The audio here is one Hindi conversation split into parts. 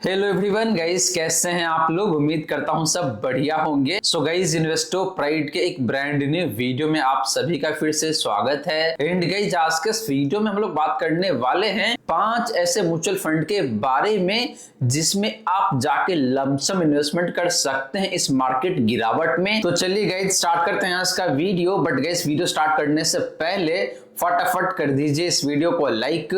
हेलो एवरीवन गाइस, कैसे हैं आप लोग। उम्मीद करता हूं सब बढ़िया होंगे। सो गाइस, इन्वेस्टो प्राइड के एक ब्रांड न्यू वीडियो में आप सभी का फिर से स्वागत है। एंड गाइस, आज के इस वीडियो में हम लोग बात करने वाले हैं 5 ऐसे म्यूचुअल फंड के बारे में जिसमें आप जाके लमसम इन्वेस्टमेंट कर सकते हैं इस मार्केट गिरावट में। तो चलिए गाइस, स्टार्ट करते हैं आज का video. But guys, video start करने से पहले फटाफट कर दीजिए इस वीडियो को लाइक।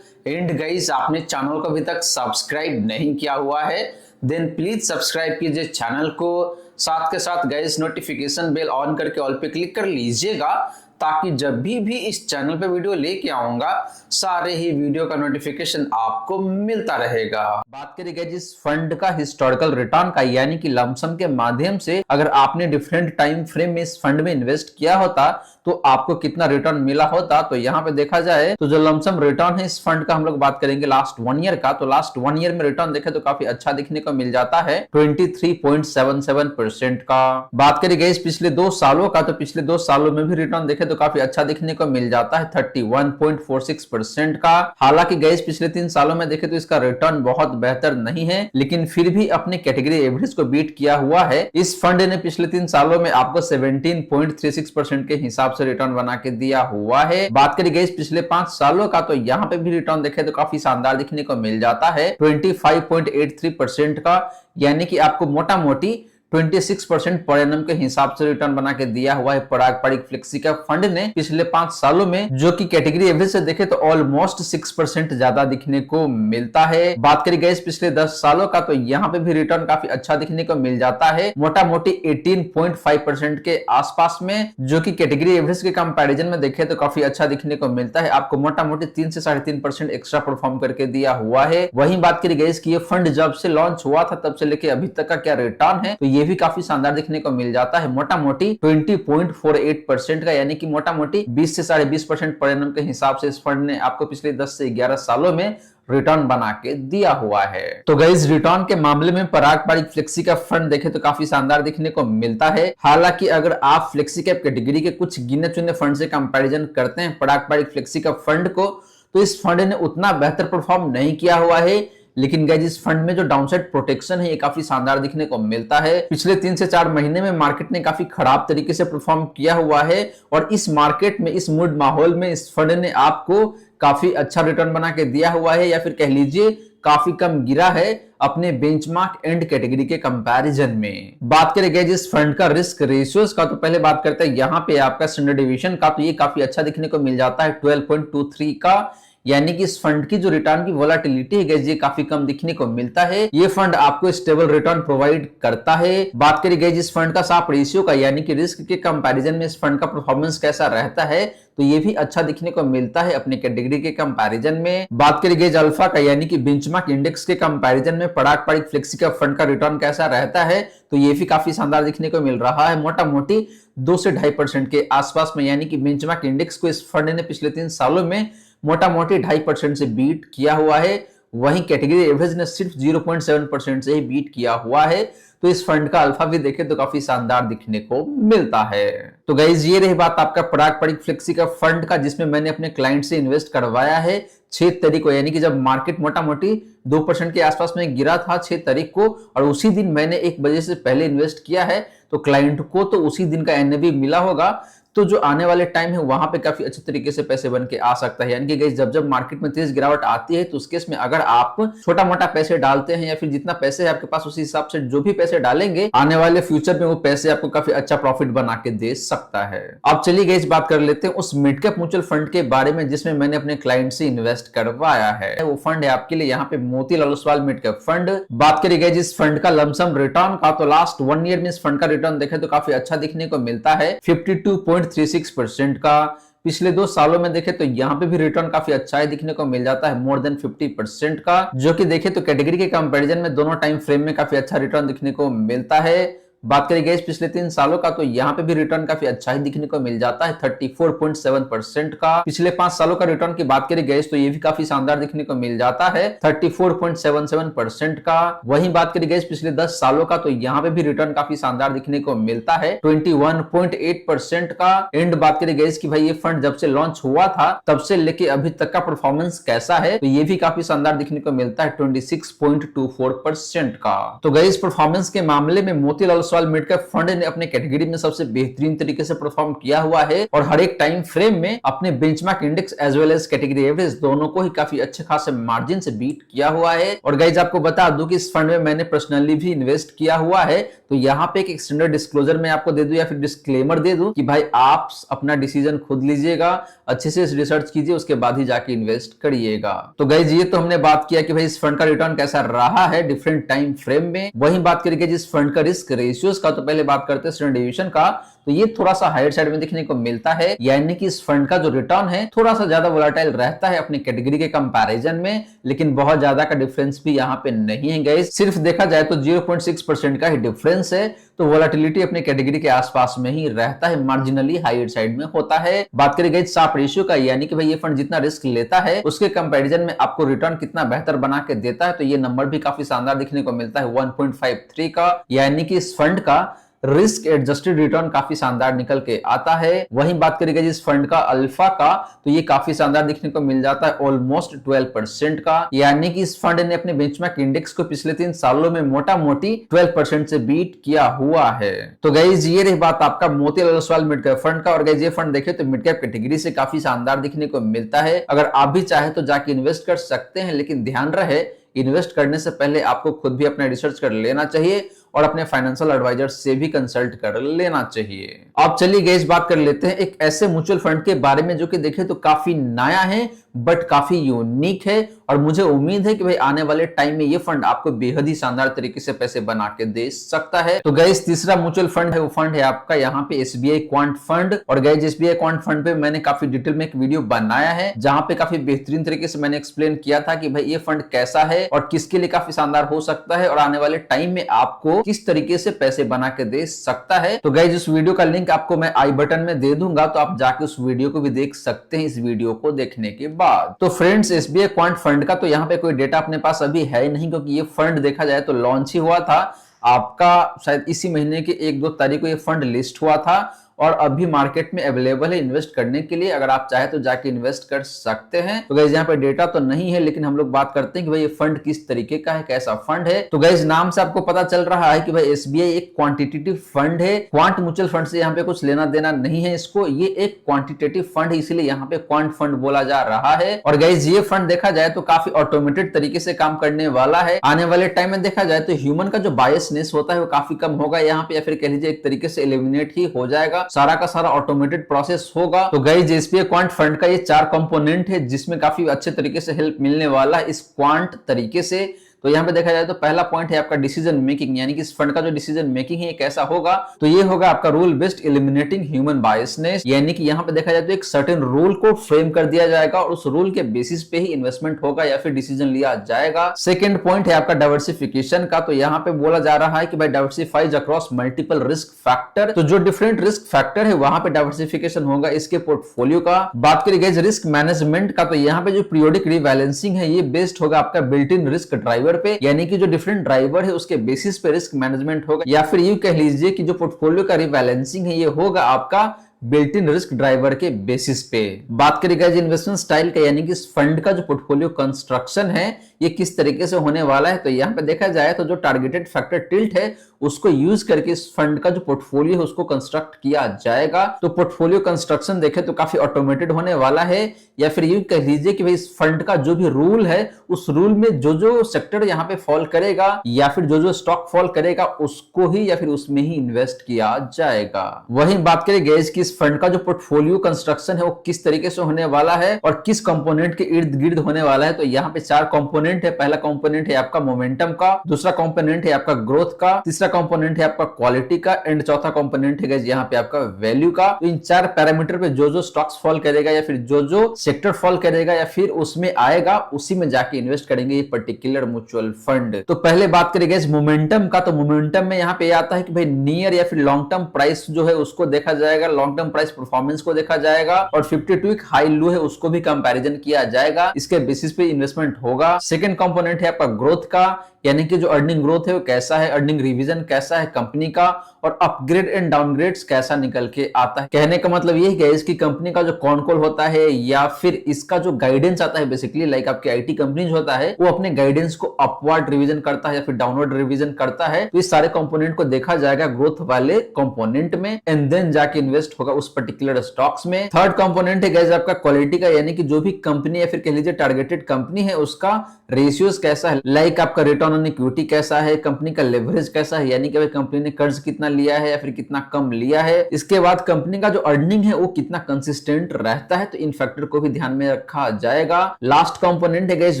एंड गाइस, आपने चैनल को अभी तक सब्सक्राइब नहीं किया हुआ है देन प्लीज सब्सक्राइब कीजिए चैनल को। साथ के साथ गाइस, नोटिफिकेशन बेल ऑन करके ऑल पे क्लिक कर लीजिएगा ताकि जब भी इस चैनल पे वीडियो लेके आऊंगा सारे ही वीडियो का नोटिफिकेशन आपको मिलता रहेगा। बात करेंगे जिस फंड का हिस्टोरिकल रिटर्न का, यानी कि लमसम के माध्यम से अगर आपने डिफरेंट टाइम फ्रेम में इस फंड में इन्वेस्ट किया होता तो आपको कितना रिटर्न मिला होता। तो यहाँ पे देखा जाए तो जो लमसम रिटर्न है इस फंड का, हम लोग बात करेंगे लास्ट 1 ईयर का। तो लास्ट 1 ईयर में रिटर्न देखे तो काफी अच्छा दिखने को मिल जाता है 23.77% का। बात करेंगे इस पिछले 2 सालों का, तो पिछले 2 सालों में भी रिटर्न देखे तो काफी अच्छा दिखने को मिल जाता है 31.46% का। हालांकि गैस पिछले 3 सालों में देखे तो इसका रिटर्न बहुत बेहतर नहीं है, लेकिन फिर भी अपने कैटेगरी एवरेज को बीट किया हुआ है। इस फंड ने पिछले 3 सालों में आपको 17.36% के हिसाब से रिटर्न बना के दिया हुआ है। बात करें गई पिछले 5 सालों का, तो यहाँ पे भी रिटर्न देखे तो काफी शानदार दिखने को मिल जाता है 25.83% का, यानी कि आपको मोटा मोटी 26% पर एनम के हिसाब से रिटर्न बना के दिया हुआ है पारंपरिक फ्लेक्सी का फंड ने पिछले 5 सालों में, जो कि कैटेगरी एवरेज से देखे तो ऑलमोस्ट 6% ज्यादा दिखने को मिलता है। बात करी गई पिछले 10 सालों का, तो यहाँ पे भी रिटर्न काफी अच्छा दिखने को मिल जाता है मोटा मोटी 18.5% के आसपास में, जो कि कैटेगरी एवरेज के कंपैरिजन में देखे तो काफी अच्छा दिखने को मिलता है। आपको मोटा मोटी 3 से 3.5% एक्स्ट्रा परफॉर्म करके दिया हुआ है। वहीं बात करी गई कि ये फंड जब से लॉन्च हुआ था तब से लेके अभी तक का क्या रिटर्न है, तो ये भी काफी शानदार दिखने को मिल जाता है मोटा मोटी 20.48% का, यानी कि मोटा मोटी 20 से 20.5% पर एनम के हिसाब से इस फंड ने आपको पिछले 10 से 11 सालों में रिटर्न बना के दिया हुआ है। तो गाइस, रिटर्न के मामले में पारंपरिक फ्लेक्सी का फंड देखे तो काफी शानदार दिखने को मिलता है। हालांकि अगर आप फ्लेक्सी कैप कैटेगरी के कुछ गिने चुने फंड से कंपैरिजन करते हैं पारंपरिक फ्लेक्सी का फंड को, तो इस फंड ने उतना बेहतर परफॉर्म नहीं किया हुआ है। लेकिन गाइस, इस फंड में जो डाउनसाइड प्रोटेक्शन है ये काफी शानदार दिखने को मिलता है। पिछले 3 से 4 महीने में मार्केट ने काफी खराब तरीके से परफॉर्म किया हुआ है और इस मार्केट में, इस मूड माहौल में इस फंड ने आपको काफी अच्छा रिटर्न बना के दिया हुआ है, या फिर कह लीजिए काफी कम गिरा है अपने बेंचमार्क एंड कैटेगरी के कंपैरिजन में। बात करेंगे जिस फंड का रिस्क रेशियोज का, तो पहले बात करते हैं यहाँ पे आपका स्टैंडर्ड डिवीजन का, तो ये काफी अच्छा दिखने को मिल जाता है 12.23 का, यानी कि इस फंड की जो रिटर्न की वोलेटिलिटी है ये काफी कम दिखने को मिलता है। ये फंड आपको स्टेबल रिटर्न प्रोवाइड करता है। बात करी गई जिस फंड का साफ रेशियो का, यानी कि रिस्क के कंपैरिजन में इस फंड का परफॉर्मेंस कैसा रहता है, तो ये भी अच्छा दिखने को मिलता है अपने कैटेगरी के कंपैरिजन में। बात करी गई अल्फा का, यानी कि बेंचमार्क इंडेक्स के कंपैरिजन में पारंपरिक फ्लेक्सी का फंड का रिटर्न कैसा रहता है, तो ये भी काफी शानदार दिखने को मिल रहा है मोटा मोटी 2 से 2.5% के आसपास में, यानी कि बेंचमार्क इंडेक्स को इस फंड ने पिछले 3 सालों में मोटा मोटी 2.5% से बीट किया हुआ है। वहीं कैटेगरी एवरेज ने सिर्फ 0.7% से ही बीट किया हुआ है। तो इस फंड का अल्फा भी देखें तो काफी शानदार दिखने को मिलता है। तो गाइज, ये रही बात आपका पारंपरिक फ्लेक्सी का फंड का, जिसमें मैंने अपने क्लाइंट से इन्वेस्ट करवाया है 6 तारीख को, यानी कि जब मार्केट मोटा मोटी 2% के आसपास में गिरा था 6 तारीख को, और उसी दिन मैंने 1 बजे से पहले इन्वेस्ट किया है। तो क्लाइंट को तो उसी दिन का एनएवी मिला होगा, तो जो आने वाले टाइम है वहां पे काफी अच्छे तरीके से पैसे बन के आ सकता है। यानी कि गाइस, जब मार्केट में तेज गिरावट आती है तो उस केस में अगर आप छोटा मोटा पैसे डालते हैं, या फिर जितना पैसे है आपके पास उसी हिसाब से जो भी पैसे डालेंगे आने वाले फ्यूचर में वो पैसे आपको काफी अच्छा प्रॉफिट बना के दे सकता है। अब चलिए गाइस, बात कर लेते हैं उस मिड कैप म्यूचुअल फंड के बारे में जिसमें मैंने अपने क्लाइंट से इन्वेस्ट करवाया है। वो फंड है आपके लिए यहाँ पे Motilal Oswal mid cap fund. बात करी गई जिस फंड का लमसम रिटर्न का, तो लास्ट 1 ईयर में इस फंड का रिटर्न देखे तो काफी अच्छा दिखने को मिलता है 52.36% का। पिछले 2 सालों में देखे तो यहाँ पे भी रिटर्न काफी अच्छा है दिखने को मिल जाता है मोर देन 50% का, जो कि देखे तो कैटेगरी के कंपैरिजन में दोनों टाइम फ्रेम में काफी अच्छा रिटर्न दिखने को मिलता है। बात करें गाइस पिछले 3 सालों का तो यहाँ पे भी रिटर्न काफी अच्छा ही दिखने को मिल जाता है 34.7% का। पिछले 5 सालों का रिटर्न की बात करें गाइस तो ये भी काफी शानदार दिखने को मिल जाता है 34.77% का। वहीं बात करें गाइस पिछले 10 सालों का तो यहाँ पे भी रिटर्न काफी शानदार दिखने को मिलता है 21.8% का। एंड बात करें गाइस कि भाई ये फंड जब से लॉन्च हुआ था तब से लेके अभी तक का परफॉर्मेंस कैसा है, तो ये भी काफी शानदार दिखने को मिलता है 26.24% का। तो गाइस परफॉर्मेंस के मामले में Motilal Oswal mid cap fund ने अपने कैटेगरी में सबसे बेहतरीन तरीके से परफॉर्म किया हुआ है और हर एक टाइम फ्रेम में अपने benchmark index as well as category average दोनों को ही काफी अच्छे खासे मार्जिन से बीट किया हुआ है। और गाइस आपको बता दूं कि इस फंड में मैंने पर्सनली भी इन्वेस्ट किया हुआ है, तो यहाँ पे एक स्टैंडर्ड डिस्क्लोजर में आपको दे दूं या फिर डिस्क्लेमर दे दूं कि भाई आप अपना डिसीजन खुद लीजिएगा, अच्छे से रिसर्च कीजिए, उसके बाद ही जाके इन्वेस्ट करिएगा। तो गाइस ये तो हमने बात किया कि भाई इस फंड का रिटर्न कैसा रहा है डिफरेंट टाइम फ्रेम में। वहीं बात करेंगे जिस फंड का रिस्क रेशियोज का, तो पहले बात करते हैं स्टैंडर्ड डिवीजन का, तो ये थोड़ा सा हायर साइड में दिखने को मिलता है, यानी कि इस फंड का जो रिटर्न है थोड़ा सा ज्यादा वोलेटाइल रहता है अपनी कैटेगरी के कंपैरिजन में, लेकिन बहुत ज्यादा का डिफरेंस भी यहाँ पे नहीं है गाइस। सिर्फ देखा जाए तो 0.6% का ही डिफरेंस है, तो वोलेटिलिटी अपनी कैटेगरी के आसपास में ही रहता है, मार्जिनली हायर साइड में होता है। बात करें गाइस शार्प रेशियो का, यानी कि भाई ये फंड जितना रिस्क लेता है उसके कंपैरिजन में आपको रिटर्न कितना बेहतर बना के देता है, तो ये नंबर भी काफी शानदार दिखने को मिलता है 1.53 का, यानी कि इस फंड का रिस्क एडजस्टेड रिटर्न काफी शानदार निकल के आता है। वहीं बात करेंगे जिस फंड का अल्फा का, तो ये काफी शानदार दिखने को मिल जाता है ऑलमोस्ट 12% का, यानी कि इस फंड ने अपने बेंचमार्क इंडेक्स को पिछले 3 सालों में मोटा मोटी 12% से बीट किया हुआ है। तो गाइस ये रही बात आपका Motilal Oswal mid cap fund का। और गाइस ये फंड देखे तो मिड कैप कैटेगरी से काफी शानदार दिखने को मिलता है, अगर आप भी चाहे तो जाके इन्वेस्ट कर सकते हैं, लेकिन ध्यान रहे इन्वेस्ट करने से पहले आपको खुद भी अपना रिसर्च कर लेना चाहिए और अपने फाइनेंशियल एडवाइजर से भी कंसल्ट कर लेना चाहिए। अब चलिए गाइस बात कर लेते हैं एक ऐसे म्यूचुअल फंड के बारे में जो कि देखें तो काफी नया है बट काफी यूनिक है, और मुझे उम्मीद है कि भाई आने वाले टाइम में ये फंड आपको बेहद ही शानदार तरीके से पैसे बना के दे सकता है। तो गाइस तीसरा म्यूचुअल फंड है, वो फंड है आपका यहाँ पे एसबीआई क्वांट फंड। और गाइस एसबीआई क्वांट फंड पे मैंने काफी डिटेल में एक वीडियो बनाया है जहां पे काफी बेहतरीन तरीके से मैंने एक्सप्लेन किया था कि भाई ये फंड कैसा है और किसके लिए काफी शानदार हो सकता है और आने वाले टाइम में आपको किस तरीके से पैसे बना के दे सकता है। तो गाइस उस वीडियो का लिंक आपको मैं आई बटन में दे दूंगा, तो आप जाके उस वीडियो को भी देख सकते हैं इस वीडियो को देखने के बाद। तो फ्रेंड्स एसबीआई क्वांट फंड का तो यहाँ पे कोई डेटा अपने पास अभी है नहीं, क्योंकि ये फंड देखा जाए तो लॉन्च ही हुआ था आपका शायद इसी महीने के 1-2 तारीख को ये फंड लिस्ट हुआ था और अभी मार्केट में अवेलेबल है इन्वेस्ट करने के लिए, अगर आप चाहे तो जाके इन्वेस्ट कर सकते हैं। तो गाइस यहाँ पे डेटा तो नहीं है, लेकिन हम लोग बात करते हैं कि भाई ये फंड किस तरीके का है, कैसा फंड है। तो गाइस नाम से आपको पता चल रहा है कि भाई एसबीआई एक क्वांटिटेटिव फंड है, क्वांट म्यूचुअल फंड से यहाँ पे कुछ लेना देना नहीं है इसको, ये एक क्वांटिटेटिव फंड है, इसीलिए यहाँ पे क्वांट फंड बोला जा रहा है। और गाइस ये फंड देखा जाए तो काफी ऑटोमेटेड तरीके से काम करने वाला है। आने वाले टाइम में देखा जाए तो ह्यूमन का जो बायसनेस होता है वो काफी कम होगा यहाँ पे, या फिर कह लीजिए एक तरीके से एलिमिनेट ही हो जाएगा, सारा का सारा ऑटोमेटेड प्रोसेस होगा। तो गाइस एसबीआई क्वांट फंड का ये 4 कंपोनेंट है जिसमें काफी अच्छे तरीके से हेल्प मिलने वाला है इस क्वांट तरीके से। तो यहाँ पे देखा जाए तो पहला पॉइंट है आपका डिसीजन मेकिंग, यानी कि इस फंड का जो डिसीजन मेकिंग है कैसा होगा, तो ये होगा आपका rule based eliminating human biasness, यानी कि यहाँ पे देखा जाए तो एक सर्टेन रूल को फ्रेम कर दिया जाएगा और उस रूल के बेसिस पे ही इन्वेस्टमेंट होगा या फिर डिसीजन लिया जाएगा। सेकंड पॉइंट है आपका डाइवर्सिफिकेशन का, तो यहाँ पे बोला जा रहा है कि भाई डाइवर्सिफाइज अक्रॉस मल्टीपल रिस्क फैक्टर, तो जो डिफरेंट रिस्क फैक्टर है वहां पे डाइवर्सिफिकेशन होगा इसके पोर्टफोलियो का। बात करें गाइस रिस्क मैनेजमेंट का, तो यहाँ पे जो पीरियोडिक रिबैलेंसिंग है ये बेस्ड होगा आपका बिल्ट इन रिस्क ड्राइवर पे, यानी कि जो डिफरेंट ड्राइवर है उसके बेसिस पे रिस्क मैनेजमेंट होगा, या फिर यूं कह लीजिए कि जो पोर्टफोलियो का रिबैलेंसिंग है ये होगा आपका बिल्ट इन रिस्क ड्राइवर के बेसिस पे। बात करेगा इन्वेस्टमेंट स्टाइल का, यानी कि इस फंड का जो पोर्टफोलियो कंस्ट्रक्शन है ये किस तरीके से होने वाला है, तो यहाँ पे देखा जाए तो जो टारगेटेड फैक्टर टिल्ट है उसको यूज करके इस फंड का जो पोर्टफोलियो है उसको कंस्ट्रक्ट किया जाएगा। तो पोर्टफोलियो कंस्ट्रक्शन देखे तो काफी ऑटोमेटेड होने वाला है, या फिर यूं कह लीजिए कि भाई इस फंड का जो भी रूल है उस रूल में जो जो सेक्टर यहाँ पे फॉल करेगा या फिर जो जो स्टॉक फॉल करेगा उसको ही या फिर उसमें ही इन्वेस्ट किया जाएगा। वहीं बात करें गाइस कि इस फंड का जो पोर्टफोलियो कंस्ट्रक्शन है वो किस तरीके से होने वाला है और किस कंपोनेंट के इर्द गिर्द होने वाला है, तो यहाँ पे 4 कंपोनेंट कंपोनेंट है, पहला कंपोनेंट है आपका मोमेंटम का, दूसरा कंपोनेंट है आपका ग्रोथ का, तीसरा कंपोनेंट है आपका क्वालिटी का एंड चौथा कंपोनेंट है यहाँ पे आपका वैल्यू का। तो इन चार पैरामीटर पे जो जो स्टॉक्स फॉल करेगा या फिर जो जो सेक्टर फॉल करेगा या फिर उसमें आएगा उसी में जाके इन्वेस्ट करेंगे ये पर्टिकुलर म्यूचुअल फंड। तो पहले बात करेंगे इस मोमेंटम का। तो मोमेंटम में यहाँ पे आता है कि भाई नियर या फिर लॉन्ग टर्म प्राइस जो है उसको देखा जाएगा, लॉन्ग टर्म प्राइस परफॉर्मेंस को देखा जाएगा और 52 वीक हाई लो है उसको भी कंपैरिजन किया जाएगा, इसके बेसिस पे इन्वेस्टमेंट होगा। सेकंड कंपोनेंट है आपका ग्रोथ का, यानी कि जो अर्निंग ग्रोथ है वो कैसा है, अर्निंग रिवीजन कैसा है कंपनी का और अपग्रेड एंड डाउनग्रेड्स कैसा निकल के आता है। कहने का मतलब ये है कि इसकी कंपनी का जो कॉन कॉल होता है या फिर इसका जो गाइडेंस आता है बेसिकली लाइक आपकी आईटी कंपनीज होता है वो अपने गाइडेंस को अपवर्ड रिवीजन करता है या फिर डाउनवर्ड रिवीजन करता है। तो इस सारे कंपोनेंट को देखा जाएगा ग्रोथ वाले कंपोनेंट में एंड देन जाके इन्वेस्ट होगा उस पर्टिकुलर स्टॉक्स में। थर्ड कंपोनेंट है गाइस आपका क्वालिटी का, यानी कि जो भी कंपनी या फिर कह लीजिए टारगेटेड कंपनी है उसका रेशियोज कैसा है, लाइक आपका रिटर्न ऑन इक्विटी कैसा है, कंपनी का लेवरेज कैसा है, यानी कि कंपनी ने कर्ज कितना लिया है या फिर कितना कम लिया है। इसके बाद कंपनी का जो अर्निंग है वो कितना कंसिस्टेंट रहता है, तो इन फैक्टर को भी ध्यान में रखा जाएगा। लास्ट कंपोनेंट है गाइस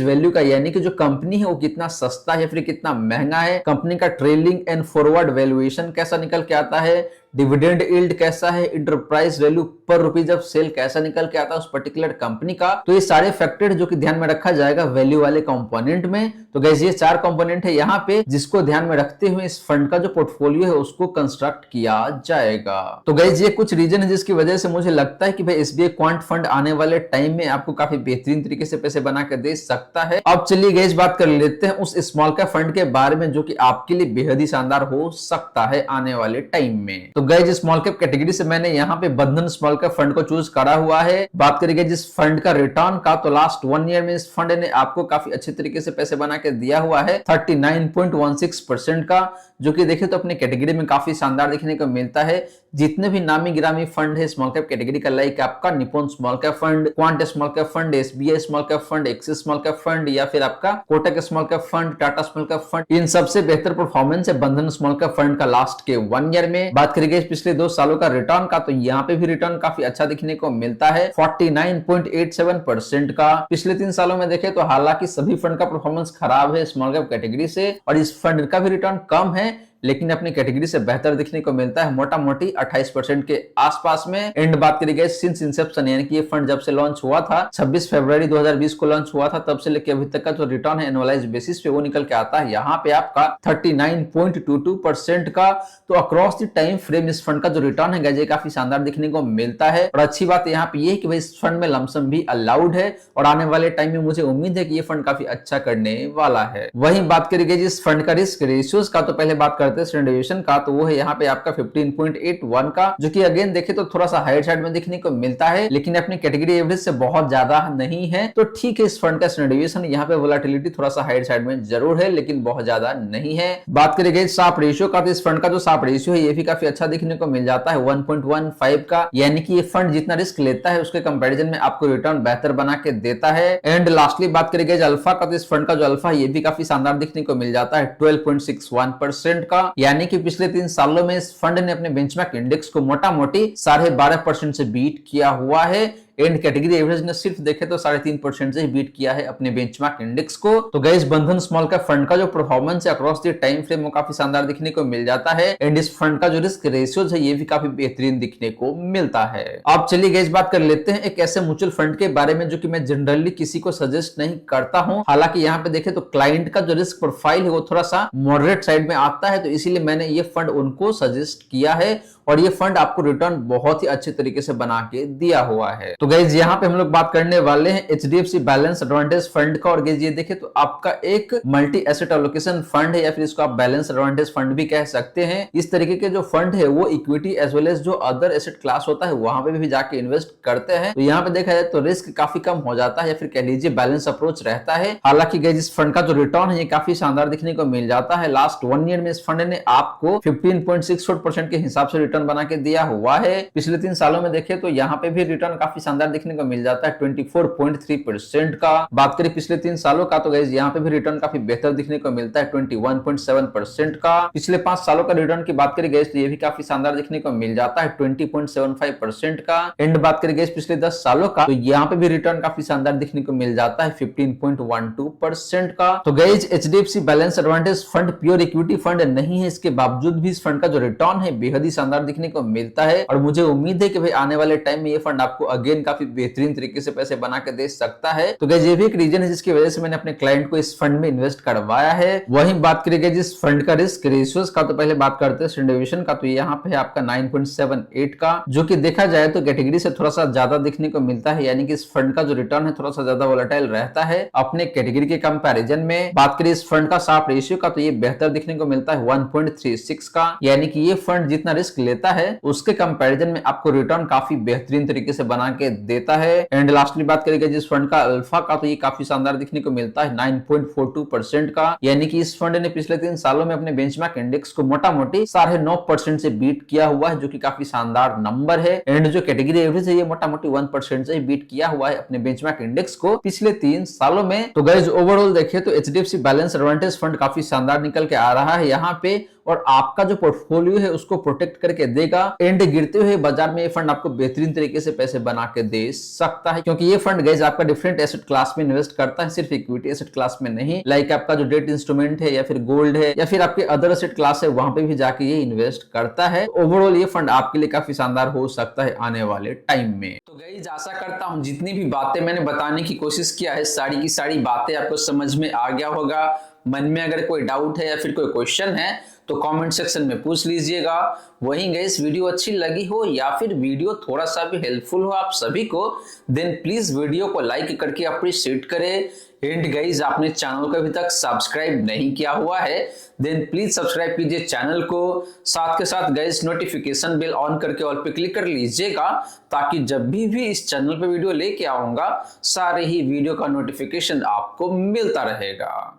वैल्यू का, यानी कि जो कंपनी है वो कितना सस्ता है या फिर कितना महंगा है, कंपनी का ट्रेलिंग एंड फॉरवर्ड वैल्यूएशन कैसा निकल के आता है, डिविडेंड यील्ड कैसा है, इंटरप्राइज वैल्यू पर रुपीज ऑफ सेल कैसा निकल के आता है उस पर्टिकुलर कंपनी का। तो ये सारे फैक्टर जो कि ध्यान में रखा जाएगा वैल्यू वाले कंपोनेंट में। तो गाइस ये चार कंपोनेंट है यहाँ पे जिसको ध्यान में रखते हुए इस फंड का जो पोर्टफोलियो है उसको कंस्ट्रक्ट किया जाएगा। तो गाइस ये कुछ रीजन है जिसकी वजह से मुझे लगता है कि भाई एसबीआई क्वांट फंड आने वाले टाइम में आपको काफी बेहतरीन तरीके से पैसे बना के दे सकता है। अब चलिए गाइस बात कर लेते हैं उस स्मॉल कैप फंड के बारे में जो कि आपके लिए बेहद ही शानदार हो सकता है आने वाले टाइम में। तो गाइस स्मॉल कैप कैटेगरी से मैंने यहाँ पे बंधन स्मॉल कैप फंड को चूज करा हुआ है। बात करेंगे जिस फंड का रिटर्न का, तो लास्ट 1 ईयर में इस फंड ने आपको काफी अच्छे तरीके से पैसे बना के दिया हुआ है 39.16% का, जो कि देखे तो अपने कैटेगरी में काफी शानदार देखने को मिलता है। जितने भी नामी गिरामी फंड है स्मॉल कैप कैटेगरी का, लाइक आपका Nippon small cap fund, Quant small cap fund, SBI small cap fund, Axis small cap fund या फिर आपका Kotak small cap fund, Tata small cap fund, इन सबसे बेहतर परफॉर्मेंस है बंधन स्मॉल कैप फंड का लास्ट के 1 ईयर में। बात करेंगे पिछले 2 सालों का रिटर्न का, तो यहाँ पे भी रिटर्न काफी अच्छा दिखने को मिलता है 49.87% का। पिछले 3 सालों में देखें तो हालांकि सभी फंड का परफॉर्मेंस खराब है स्मॉल कैप कैटेगरी से और इस फंड का भी रिटर्न कम है, लेकिन अपनी कैटेगरी से बेहतर दिखने को मिलता है मोटा मोटी 28% के आसपास में। एंड बात करी गई सिंस इंसेप्शन, यानी कि ये फंड जब से लॉन्च हुआ था 26 फरवरी 2020 को लॉन्च हुआ था, तब से लेकर अभी तक का जो रिटर्न है एनुअलाइज बेसिस पे वो निकल के आता है यहाँ पे आपका 39.22% का। तो अक्रॉस द टाइम फ्रेम इस फंड का जो रिटर्न है गाइस काफी शानदार दिखने को मिलता है। और अच्छी बात यहाँ पे ये कि भाई इस फंड में लमसम भी अलाउड है और आने वाले टाइम में मुझे उम्मीद है कि ये फंड काफी अच्छा करने वाला है। वहीं बात करी गई जिस फंड का रिस्क रेशियोज का, तो पहले बात स्टैंडर्ड डेविएशन का, तो वो है यहाँ पे आपका 15.81 का, जो कि अगेन देखे तो थोड़ा सा हाइट साइड में देखने को मिलता है, लेकिन अपनी कैटेगरी एवरेज से बहुत ज्यादा नहीं है। तो ठीक है, इस फंड का स्टैंडर्ड डेविएशन यहाँ पे वोलेटिलिटी थोड़ा सा हाइट साइड में जरूर है, लेकिन बहुत ज्यादा नहीं है। बात करेंगे शार्प रेशियो का, तो इस फंड का जो शार्प रेशियो है ये भी काफी अच्छा देखने को मिल जाता है 1.15 का, यानी कि ये फंड जितना रिस्क लेता है उसके कंपैरिजन में आपको रिटर्न बेहतर बना के देता है। एंड लास्टली बात करेंगे अल्फा का, तो इस फंड का जो अल्फा ये भी काफी शानदार देखने को मिल जाता है 12.61% का, यानी कि पिछले 3 सालों में इस फंड ने अपने बेंचमार्क इंडेक्स को मोटा मोटी 12.5% से बीट किया हुआ है। एंड कैटेगरी एवरेज ने सिर्फ देखे तो 3.5% से ही बीट किया है अपने बेंचमार्क इंडेक्स को। तो गाइस बंधन स्मॉल कैप फंड का जो परफॉर्मेंस है अक्रॉस द टाइम फ्रेम वो काफी शानदार दिखने को मिल जाता है। एंड इस फंड का जो रिस्क रेशियोज है ये भी काफी बेहतरीन दिखने को मिलता है। अब चलिए गाइस बात कर लेते हैं एक ऐसे म्यूचुअल फंड के बारे में जो कि मैं जनरली किसी को सजेस्ट नहीं करता हूं। हालांकि यहाँ पे देखे तो क्लाइंट का जो रिस्क प्रोफाइल है वो थोड़ा सा मॉडरेट साइड में आता है, तो इसीलिए मैंने ये फंड उनको सजेस्ट किया है और ये फंड आपको रिटर्न बहुत ही अच्छे तरीके से बना के दिया हुआ है। तो गाइस यहाँ पे हम लोग बात करने वाले हैं एचडीएफसी बैलेंस एडवांटेज फंड का। और गाइस ये देखें तो आपका एक मल्टी एसेट एलोकेशन फंड है या फिर इसको आप बैलेंस एडवांटेज फंड भी कह सकते हैं। इस तरीके के जो फंड है वो इक्विटी एज वेल एज जो अदर एसेट क्लास होता है वहां पे भी जाके इन्वेस्ट करते हैं। तो यहाँ पे देखा जाए तो रिस्क काफी कम हो जाता है या फिर कह लीजिए बैलेंस अप्रोच रहता है। हालांकि गाइस इस फंड का जो रिटर्न है ये काफी शानदार दिखने को मिल जाता है। लास्ट 1 ईयर में इस फंड ने आपको 15.64% के हिसाब से रिटर्न बना के दिया हुआ है। पिछले 3 सालों में देखें तो यहाँ पे भी रिटर्न काफी शानदार शानदार देखने को मिल जाता है 24.3% का। बात करें पिछले 3 सालों का तो गाइस यहाँ पे भी रिटर्न काफी बेहतर दिखने को मिलता है 21.7% का। पिछले 5 सालों का रिटर्न की बात करें गाइस तो ये भी काफी शानदार देखने को मिल जाता है 20.75% का। एंड बात करें गाइस पिछले 10 सालों का तो यहाँ पे भी रिटर्न काफी शानदार देखने को मिल जाता है 15.12% का। तो guys HDFC balance advantage fund pure equity fund नहीं है, इसके बावजूद भी इस फंड का जो रिटर्न है बेहद ही शानदार दिखने को मिलता है और मुझे उम्मीद है कि भाई आने वाले टाइम में ये फंड आपको अगेन काफी बेहतरीन तरीके से पैसे बना के दे सकता है। तो गाइस ये भी एक रीजन है जिसकी वजह से मैंने अपने क्लाइंट को इस फंड में इन्वेस्ट करवाया है। वहीं बात करेंगे जिस फंड का रिस्क रेशियोज का तो पहले बात करते हैं स्टैंडर्ड डेविएशन का, तो यहाँ पे है आपका 9.78 का, जो कि देखा जाए तो कैटेगरी से थोड़ा सा ज्यादा देखने को मिलता है, यानी कि इस फंड का जो रिटर्न है थोड़ा सा ज्यादा वोलेटाइल रहता है अपने कैटेगरी के कंपैरिजन में। बात करें इस फंड का शार्प रेशियो का तो ये बेहतर दिखने को मिलता है 1.36 का, यानी कि ये फंड जितना रिस्क लेता है उसके कंपैरिजन में आपको रिटर्न काफी बेहतरीन तरीके से बना के देता है। एंड लास्टली बात करेंगे जिस फंड का अल्फा का तो ये काफी शानदार दिखने को मिलता है 9.42% का, यानी कि इस फंड ने पिछले 3 सालों में अपने बेंचमार्क इंडेक्स को मोटा मोटी 9.5% से बीट किया हुआ है, जो कि काफी शानदार नंबर है। एंड जो कैटेगरी एवरेज है ये मोटा मोटी 1% से बीट किया हुआ है अपने बेंचमार्क इंडेक्स को पिछले 3 सालों में। तो गाइस ओवरऑल देखिए तो एचडीएफसी बैलेंस एडवांटेज फंड काफी शानदार निकल के आ रहा है यहाँ पे और आपका जो पोर्टफोलियो है उसको प्रोटेक्ट करके देगा। एंड गिरते हुए बाजार में ये फंड आपको बेहतरीन तरीके से पैसे बना के दे सकता है, क्योंकि ये फंड गाइस आपका डिफरेंट एसेट क्लास में इन्वेस्ट करता है, सिर्फ इक्विटी एसेट क्लास में नहीं। लाइक आपका जो डेट इंस्ट्रूमेंट है या फिर गोल्ड है या फिर आपके अदर एसेट क्लास है वहां पे भी जाके ये इन्वेस्ट करता है। ओवरऑल ये फंड आपके लिए काफी शानदार हो सकता है आने वाले टाइम में। तो गाइस आशा करता हूं जितनी भी बातें मैंने बताने की कोशिश किया है सारी की सारी बातें आपको समझ में आ गया होगा। मन में अगर कोई डाउट है या फिर कोई क्वेश्चन है तो कमेंट सेक्शन में पूछ लीजिएगा। वहीं गाइस वीडियो अच्छी लगी हो या फिर वीडियो थोड़ा सा भी हेल्पफुल हो आप सभी को, देन प्लीज वीडियो को लाइक करके अप्रिशिएट करें। एंड गाइस आपने चैनल को अभी तक सब्सक्राइब नहीं किया हुआ है देन प्लीज सब्सक्राइब कीजिए चैनल को, साथ के साथ गाइस नोटिफिकेशन बेल ऑन करके ऑल पे क्लिक कर लीजिएगा, ताकि जब भी इस चैनल पे वीडियो लेके आऊंगा सारे ही वीडियो का नोटिफिकेशन आपको मिलता रहेगा।